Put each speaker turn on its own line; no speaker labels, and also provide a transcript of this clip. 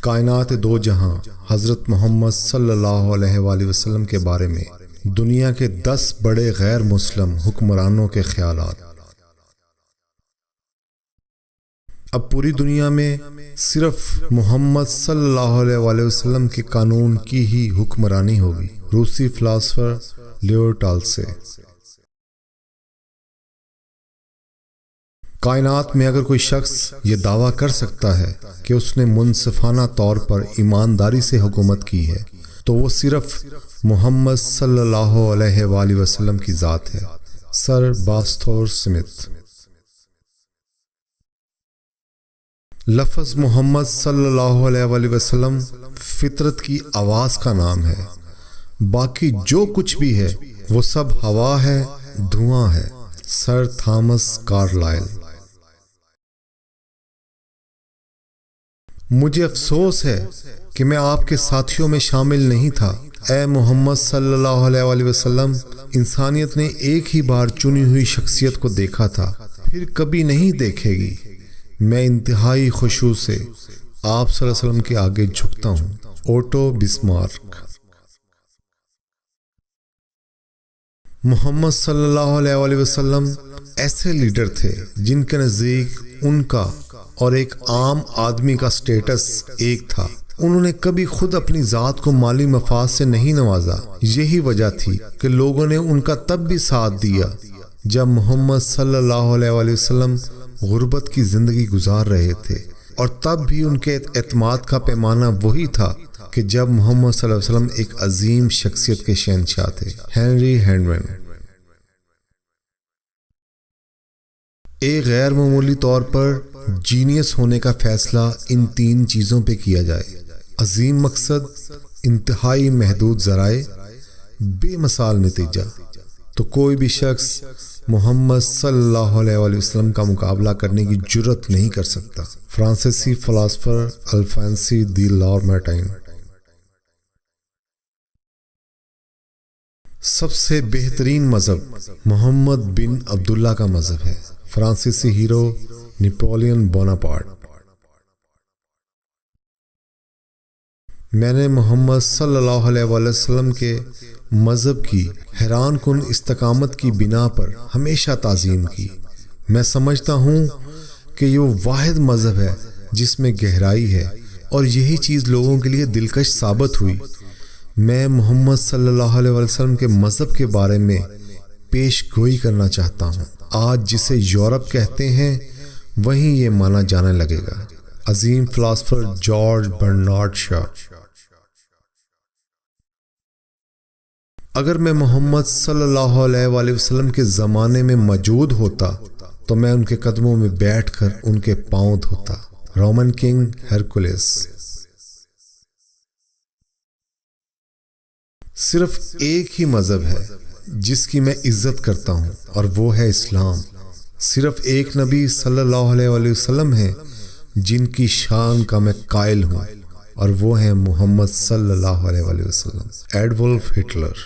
کائنات دو جہاں حضرت محمد صلی اللہ علیہ وآلہ وسلم کے بارے میں دنیا کے 10 بڑے غیر مسلم حکمرانوں کے خیالات۔ اب پوری دنیا میں صرف محمد صلی اللہ علیہ وآلہ وسلم کے قانون کی ہی حکمرانی ہوگی۔ روسی فلاسفر لیو ٹالسے۔ کائنات میں اگر کوئی شخص یہ دعویٰ کر سکتا ہے کہ اس نے منصفانہ طور پر ایمانداری سے حکومت کی ہے تو وہ صرف محمد صلی اللہ علیہ وآلہ وسلم کی ذات ہے۔ سر باستور سمتھ۔ لفظ محمد صلی اللہ علیہ وآلہ وسلم فطرت کی آواز کا نام ہے، باقی جو کچھ بھی ہے وہ سب ہوا ہے، دھواں ہے۔ سر تھامس کارلائل۔ مجھے افسوس ہے کہ میں آپ کے ساتھیوں میں شامل نہیں تھا۔ اے محمد صلی اللہ علیہ وآلہ وسلم، انسانیت نے ایک ہی بار چنی ہوئی شخصیت کو دیکھا تھا، پھر کبھی نہیں دیکھے گی۔ میں انتہائی خشوع سے آپ صلی اللہ علیہ وسلم کے آگے جھکتا ہوں۔ Auto Bismarck. محمد صلی اللہ علیہ وآلہ وسلم ایسے لیڈر تھے جن کے نزدیک ان کا اور ایک عام آدمی کا سٹیٹس ایک تھا۔ انہوں نے کبھی خود اپنی ذات کو مالی مفاد سے نہیں نوازا۔ یہی وجہ تھی کہ لوگوں نے ان کا تب بھی ساتھ دیا جب محمد صلی اللہ علیہ وآلہ وسلم غربت کی زندگی گزار رہے تھے، اور تب بھی ان کے اعتماد کا پیمانہ وہی تھا کہ جب محمد صلی اللہ علیہ وسلم ایک عظیم شخصیت کے شہنشاہ تھے۔ ہنری ہینڈمین۔ ایک غیر معمولی طور پر جینیس ہونے کا فیصلہ ان 3 چیزوں پہ کیا جائے: عظیم مقصد، انتہائی محدود ذرائع، بے مثال نتیجہ، تو کوئی بھی شخص محمد صلی اللہ علیہ وآلہ وسلم کا مقابلہ کرنے کی جرت نہیں کر سکتا۔ فرانسیسی فلاسفر الفونسی دی لامارٹائن۔ سب سے بہترین مذہب محمد بن عبداللہ کا مذہب ہے۔ فرانسیسی ہیرو نپولین بوناپارٹ۔ میں نے محمد صلی اللہ علیہ وآلہ وسلم کے مذہب کی حیران کن استقامت کی بنا پر ہمیشہ تعظیم کی۔ میں سمجھتا ہوں کہ یہ واحد مذہب ہے جس میں گہرائی ہے، اور یہی چیز لوگوں کے لیے دلکش ثابت ہوئی۔ میں محمد صلی اللہ علیہ وسلم کے مذہب کے بارے میں پیش گوئی کرنا چاہتا ہوں۔ آج جسے یورپ کہتے ہیں وہیں یہ مانا جانے لگے گا۔ عظیم فلاسفر جارج برنارڈ شاہ۔ اگر میں محمد صلی اللہ علیہ وآلہ وسلم کے زمانے میں موجود ہوتا تو میں ان کے قدموں میں بیٹھ کر ان کے پاؤں دھوتا۔ Roman king Hercules. صرف ایک ہی مذہب ہے جس کی میں عزت کرتا ہوں، اور وہ ہے اسلام۔ صرف ایک نبی صلی اللہ علیہ وآلہ وسلم ہے جن کی شان کا میں قائل ہوں، اور وہ ہیں محمد صلی اللہ علیہ وآلہ وسلم۔ Adolf Hitler.